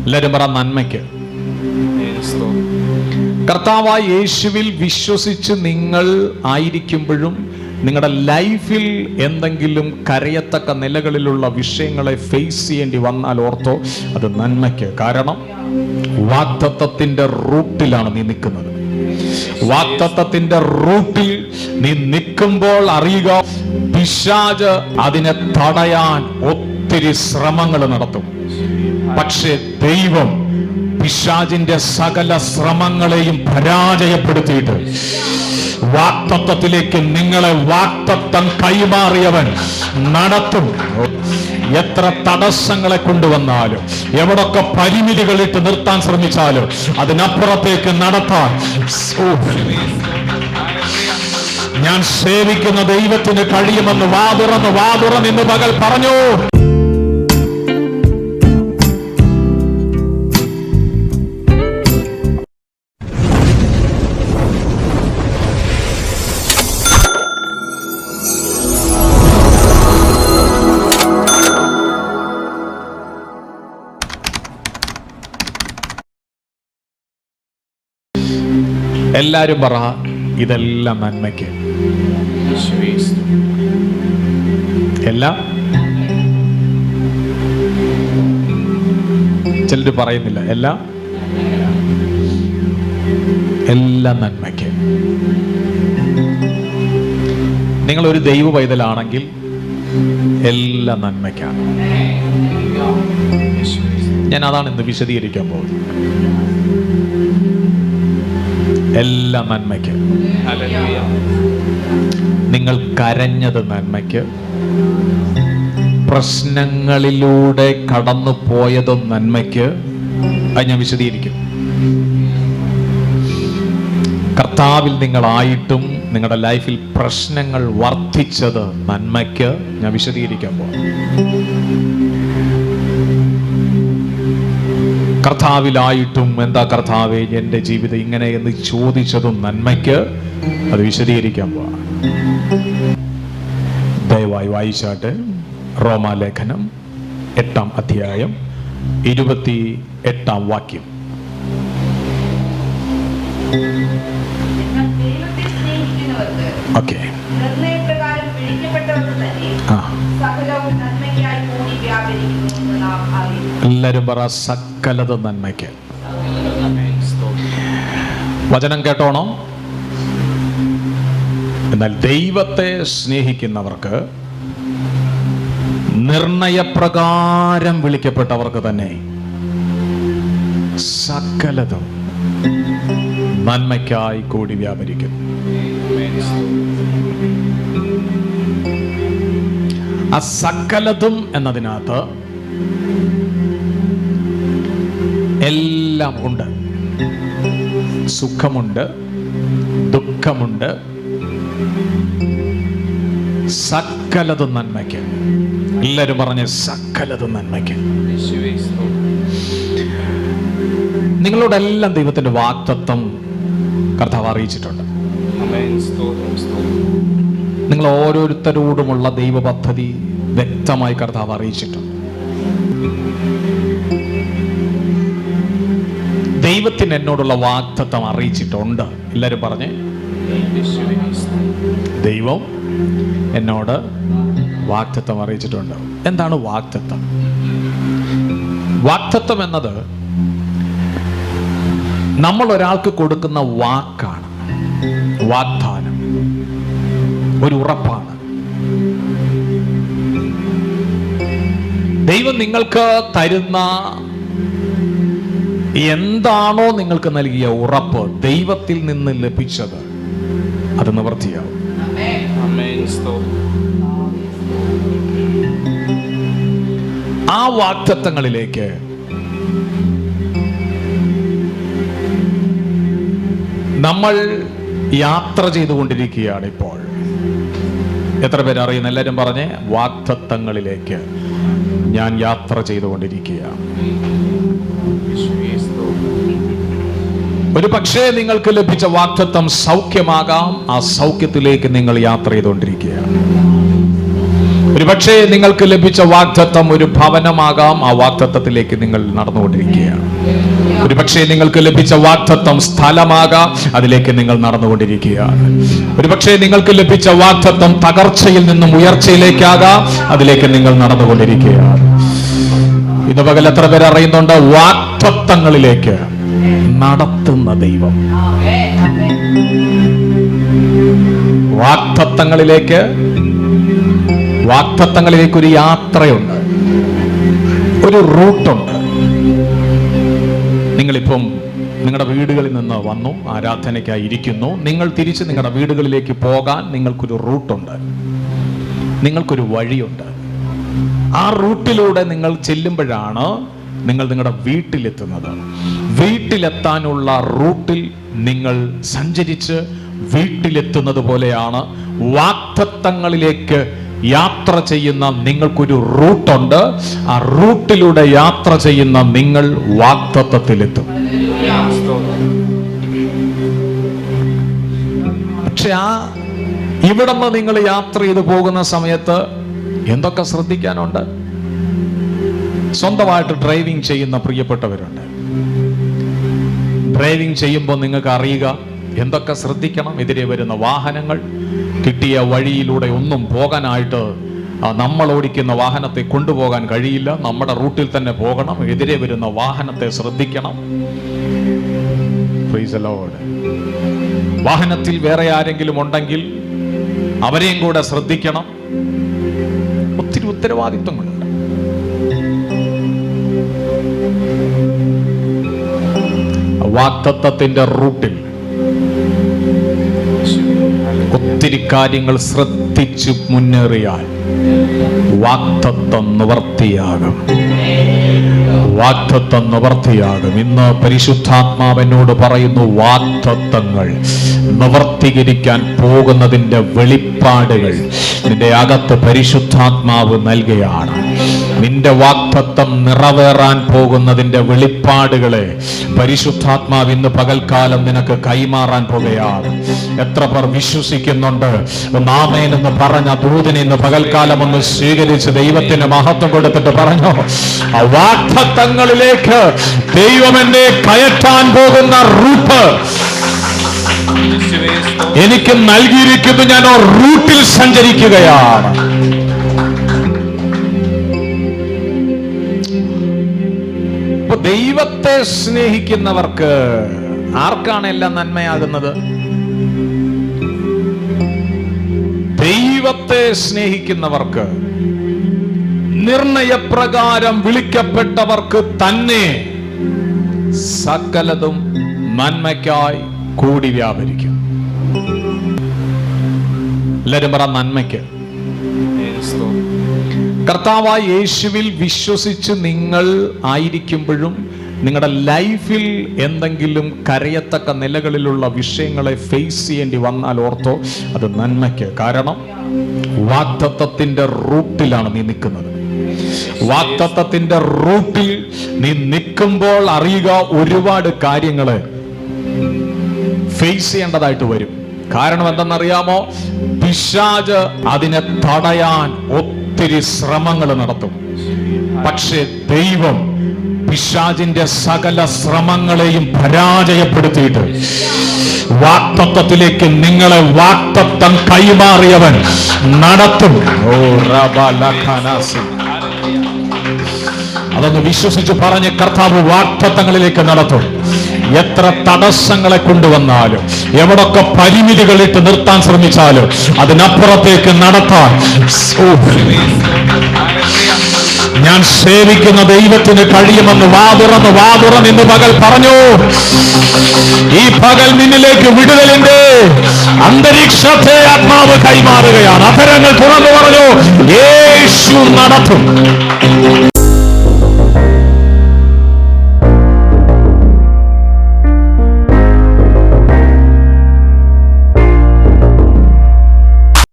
എല്ലാവരും പറ നന്മയ്ക്ക്. കർത്താവായ യേശുവിൽ വിശ്വസിച്ച് നിങ്ങൾ ആയിരിക്കുമ്പോഴും നിങ്ങളുടെ ലൈഫിൽ എന്തെങ്കിലും കരയത്തക്ക നിലകളിലുള്ള വിഷയങ്ങളെ ഫേസ് ചെയ്യേണ്ടി വന്നാൽ ഓർത്തോ, അത് നന്മയ്ക്ക്. കാരണം വാഗ്ദത്തത്തിന്റെ റൂട്ടിലാണ് നീ നിൽക്കുന്നത്. വാഗ്ദത്തത്തിന്റെ റൂട്ടിൽ നീ നിൽക്കുമ്പോൾ അറിയുക, പിശാച് അതിനെ തടയാൻ ഒത്തിരി ശ്രമങ്ങൾ നടത്തും. പക്ഷേ ദൈവം പിശാചിന്റെ സകല ശ്രമങ്ങളെയും പരാജയപ്പെടുത്തിയിട്ട് വാഗ്ദത്തത്തിലേക്ക് നിങ്ങളെ വാഗ്ദത്തം കൈമാറിയവൻ നടത്തും. എത്ര തടസ്സങ്ങളെ കൊണ്ടുവന്നാലും, എവിടൊക്കെ പരിമിതികളിട്ട് നിർത്താൻ ശ്രമിച്ചാലും അതിനപ്പുറത്തേക്ക് നടത്താൻ ഞാൻ സേവിക്കുന്ന ദൈവത്തിന് കഴിയുമെന്ന് വാതുറന്ന് ഇന്ന് പകൽ പറഞ്ഞു. എല്ലാരും പറ, ഇതെല്ലാം നന്മയ്ക്ക്. എല്ലാം ചിലര് പറയുന്നില്ല, എല്ലാം നന്മയ്ക്ക്. നിങ്ങൾ ഒരു ദൈവ പൈതലാണെങ്കിൽ എല്ലാം നന്മയ്ക്കാണ്. ഞാൻ അതാണ് ഇന്ന് വിശദീകരിക്കാൻ പോകുന്നത്. എല്ലാം നന്മയ്ക്ക്. നിങ്ങൾ കരഞ്ഞത് നന്മയ്ക്ക്, പ്രശ്നങ്ങളിലൂടെ കടന്നു പോയതും നന്മയ്ക്ക്. അത് ഞാൻ വിശദീകരിക്കും. കർത്താവിൽ നിങ്ങളായിട്ടും നിങ്ങളുടെ ലൈഫിൽ പ്രശ്നങ്ങൾ വർദ്ധിച്ചത് നന്മയ്ക്ക്. ഞാൻ വിശദീകരിക്കാൻ പോകും. കർത്താവിലായിട്ടും എന്താ കർത്താവേ എൻ്റെ ജീവിതം ഇങ്ങനെ എന്ന് ചോദിച്ചതും നന്മയ്ക്ക്. അത് വിശദീകരിക്കാൻ പോവാ. ദയവായി വായിച്ചാട്ട് റോമാലേഖനം 8-ാം അധ്യായം 28-ാം വാക്യം. ഓക്കെ. എല്ലാരും പറ, സകലത നന്മയ്ക്ക്. വചനം കേട്ടോണോ? എന്നാൽ ദൈവത്തെ സ്നേഹിക്കുന്നവർക്ക്, നിർണയപ്രകാരം വിളിക്കപ്പെട്ടവർക്ക് തന്നെ സകലതും നന്മയ്ക്കായി കൂടി വ്യാപരിക്കുന്നു. ആ സകലതും എന്നതിനകത്ത് എല്ലാം ഉണ്ട്. സുഖമുണ്ട്, ദുഃഖമുണ്ട്, സകലതും നന്മയ്ക്ക്. എല്ലാവരും പറഞ്ഞ് സകലതും നന്മയ്ക്ക്. നിങ്ങളോടെല്ലാം ദൈവത്തിന്റെ വാഗ്ദത്തം കർത്താവ് അറിയിച്ചിട്ടുണ്ട്. നിങ്ങൾ ഓരോരുത്തരോടുമുള്ള ദൈവ പദ്ധതി വ്യക്തമായി കർത്താവ് അറിയിച്ചിട്ടുണ്ട്. ദൈവത്തിന് എന്നോടുള്ള വാഗ്ദത്തം അറിയിച്ചിട്ടുണ്ട്. എല്ലാവരും പറഞ്ഞേ, ദൈവം എന്നോട് വാഗ്ദത്തം അറിയിച്ചിട്ടുണ്ട്. എന്താണ് വാഗ്ദത്തം? വാഗ്ദത്തം എന്നത് നമ്മൾ ഒരാൾക്ക് കൊടുക്കുന്ന വാക്കാണ്. വാഗ്ദാനം ഒരു ഉറപ്പാണ്. ദൈവം നിങ്ങൾക്ക് തരുന്ന എന്താണോ നിങ്ങൾക്ക് നൽകിയ ഉറപ്പ്, ദൈവത്തിൽ നിന്ന് ലഭിച്ചത്, അത് നിവൃത്തിയാവും. ആ വാഗ്ദത്തങ്ങളിലേക്ക് നമ്മൾ യാത്ര ചെയ്തുകൊണ്ടിരിക്കുകയാണ് ഇപ്പോൾ. എത്ര പേര് അറിയുന്നു? എല്ലാവരും പറഞ്ഞേ, വാഗ്ദത്തങ്ങളിലേക്ക് ഞാൻ യാത്ര ചെയ്തുകൊണ്ടിരിക്കുകയാണ്. ഒരു പക്ഷേ നിങ്ങൾക്ക് ലഭിച്ച വാഗ്ദത്തം സൗഖ്യമാകാം. ആ സൗഖ്യത്തിലേക്ക് നിങ്ങൾ യാത്ര ചെയ്തുകൊണ്ടിരിക്കുകയാണ്. ഒരുപക്ഷെ നിങ്ങൾക്ക് ലഭിച്ച വാഗ്ദത്തം ഒരു ഭവനമാകാം. ആ വാഗ്ദത്തത്തിലേക്ക് നിങ്ങൾ നടന്നുകൊണ്ടിരിക്കുകയാണ്. ഒരുപക്ഷെ നിങ്ങൾക്ക് ലഭിച്ച വാഗ്ദത്തം സ്ഥലമാകാം. അതിലേക്ക് നിങ്ങൾ നടന്നുകൊണ്ടിരിക്കുകയാണ്. ഒരുപക്ഷെ നിങ്ങൾക്ക് ലഭിച്ച വാഗ്ദത്തം തകർച്ചയിൽ നിന്നും ഉയർച്ചയിലേക്കാകാം. അതിലേക്ക് നിങ്ങൾ നടന്നുകൊണ്ടിരിക്കുകയാണ്. ഇന്ന് പകൽ എത്ര പേര് അറിയുന്നുണ്ട് വാഗ്ദത്തങ്ങളിലേക്ക് നടത്തുന്ന ദൈവം? വാഗ്ദത്തങ്ങളിലേക്ക് ഒരു യാത്രയുണ്ട്, ഒരു റൂട്ടുണ്ട്. നിങ്ങളിപ്പം നിങ്ങളുടെ വീടുകളിൽ നിന്ന് വന്നു, ആരാധനയ്ക്കായി ഇരിക്കുന്നു. നിങ്ങൾ തിരിച്ച് നിങ്ങളുടെ വീടുകളിലേക്ക് പോകാൻ നിങ്ങൾക്കൊരു റൂട്ടുണ്ട്, നിങ്ങൾക്കൊരു വഴിയുണ്ട്. ആ റൂട്ടിലൂടെ നിങ്ങൾ ചെല്ലുമ്പോഴാണ് നിങ്ങൾ നിങ്ങളുടെ വീട്ടിലെത്തുന്നത്. വീട്ടിലെത്താനുള്ള റൂട്ടിൽ നിങ്ങൾ സഞ്ചരിച്ച് വീട്ടിലെത്തുന്നത് പോലെയാണ് വാഗ്ദത്തങ്ങളിലേക്ക് യാത്ര ചെയ്യുന്ന നിങ്ങൾക്കൊരു റൂട്ടുണ്ട്. ആ റൂട്ടിലൂടെ യാത്ര ചെയ്യുന്ന നിങ്ങൾ വാഗ്ദത്തത്തിലെത്തും. പക്ഷെ ഇവിടുന്ന് നിങ്ങൾ യാത്ര ചെയ്ത് പോകുന്ന സമയത്ത് എന്തൊക്കെ ശ്രദ്ധിക്കാനുണ്ട്? സ്വന്തമായിട്ട് ഡ്രൈവിംഗ് ചെയ്യുന്ന പ്രിയപ്പെട്ടവരുണ്ട്. ഡ്രൈവിംഗ് ചെയ്യുമ്പോൾ നിങ്ങൾക്ക് അറിയുക എന്തൊക്കെ ശ്രദ്ധിക്കണം. എതിരെ വരുന്ന വാഹനങ്ങൾ, കിട്ടിയ വഴിയിലൂടെ ഒന്നും പോകാനായിട്ട് നമ്മൾ ഓടിക്കുന്ന വാഹനത്തെ കൊണ്ടുപോകാൻ കഴിയില്ല. നമ്മുടെ റൂട്ടിൽ തന്നെ പോകണം. എതിരെ വരുന്ന വാഹനത്തെ ശ്രദ്ധിക്കണം. Praise the Lord. വാഹനത്തിൽ വേറെ ആരെങ്കിലും ഉണ്ടെങ്കിൽ അവരെയും കൂടെ ശ്രദ്ധിക്കണം. ഒത്തിരി ഉത്തരവാദിത്വങ്ങളുണ്ട്. വാഗ്ദത്തത്തിന്റെ റൂട്ടിൽ ഒത്തിരി കാര്യങ്ങൾ ശ്രദ്ധിച്ചു മുന്നേറിയാൽ വാഗ്ദത്തം നിവർത്തിയാകും. വാഗ്ദത്തം നിവർത്തിയാകും. ഇന്ന് പരിശുദ്ധാത്മാവിനോട് പറയുന്നു, വാഗ്ദത്തങ്ങൾ നിവർത്തീകരിക്കാൻ പോകുന്നതിന്റെ വെളിപ്പാടുകൾ നിന്റെ അകത്ത് പരിശുദ്ധാത്മാവ് നൽകുകയാണ്. നിന്റെ വാഗ്ദത്തം നിറവേറാൻ പോകുന്നതിന്റെ വെളിപ്പാടുകളെ പരിശുദ്ധാത്മാവ് ഇന്ന് പകൽക്കാലം നിനക്ക് കൈമാറാൻ പോകുകയാണ്. എത്ര പേർ വിശ്വസിക്കുന്നുണ്ട്? ആമേൻ എന്ന് പറഞ്ഞ ദൂതനെ ഇന്ന് പകൽക്കാലം ഒന്ന് സ്വീകരിച്ച് ദൈവത്തിന് മഹത്വം കൊടുത്തിട്ട് പറഞ്ഞു, ആ വാഗ്ദത്തങ്ങളിലേക്ക് ദൈവം എന്നെ കയറ്റാൻ പോകുന്ന റൂട്ട് എനിക്ക് നൽകിയിരിക്കുന്നു. ഞാൻ ആ റൂട്ടിൽ സഞ്ചരിക്കുകയാണ്. ദൈവത്തെ സ്നേഹിക്കുന്നവർക്ക് ആർക്കാണ് എല്ലാം നന്മയാകുന്നത്? ദൈവത്തെ സ്നേഹിക്കുന്നവർക്ക്, നിർണയപ്രകാരം വിളിക്കപ്പെട്ടവർക്ക് തന്നെ സകലതും നന്മയ്ക്കായി കൂടി വ്യാപരിക്കും. എല്ലാവരും പറ നന്മയ്ക്ക്. കർത്താവായ യേശുവിൽ വിശ്വസിച്ച് നിങ്ങൾ ആയിരിക്കുമ്പോഴും നിങ്ങളുടെ ലൈഫിൽ എന്തെങ്കിലും കരയത്തക്ക നിലകളിലുള്ള വിഷയങ്ങളെ ഫേസ് ചെയ്യേണ്ടി വന്നാൽ ഓർത്തോ, അത് നന്മയ്ക്ക്. കാരണം വാഗ്ദത്തത്തിന്റെ റൂട്ടിലാണ് നീ നിൽക്കുന്നത്. വാഗ്ദത്തത്തിന്റെ റൂട്ടിൽ നീ നിൽക്കുമ്പോൾ അറിയുക, ഒരുപാട് കാര്യങ്ങള് ഫേസ് ചെയ്യേണ്ടതായിട്ട് വരും. കാരണം എന്തെന്നറിയാമോ? പിശാച് അതിനെ തടയാൻ ഒത്തിരി ശ്രമങ്ങൾ നടത്തും. പക്ഷെ ദൈവം പിശാചിന്റെ സകല ശ്രമങ്ങളെയും പരാജയപ്പെടുത്തിയിട്ട് വാഗ്ദത്തത്തിലേക്ക് നിങ്ങളെ വാഗ്ദത്തം കൈമാറിയവൻ നടത്തും. അതൊന്ന് വിശ്വസിച്ച് പറഞ്ഞ്, കർത്താവ് വാഗ്ദത്തങ്ങളിലേക്ക് നടത്തും. എത്ര തടസ്സങ്ങളെ കൊണ്ടുവന്നാലും, എവിടൊക്കെ പരിമിതികളിട്ട് നിർത്താൻ ശ്രമിച്ചാലും അതിനപ്പുറത്തേക്ക് നടത്താൻ ഞാൻ സേവിക്കുന്ന ദൈവത്തിന് കഴിയുമെന്ന് വാതുറന്ന് ഇന്ന് പകൽ പറഞ്ഞു. ഈ പകൽ നിന്നിലേക്ക് വിടുതലിന്റെ അന്തരീക്ഷത്തെ ആത്മാവ് കൈമാറുകയാണ്. അധരങ്ങൾ തുറന്നു പറഞ്ഞു, യേശു നടത്തും.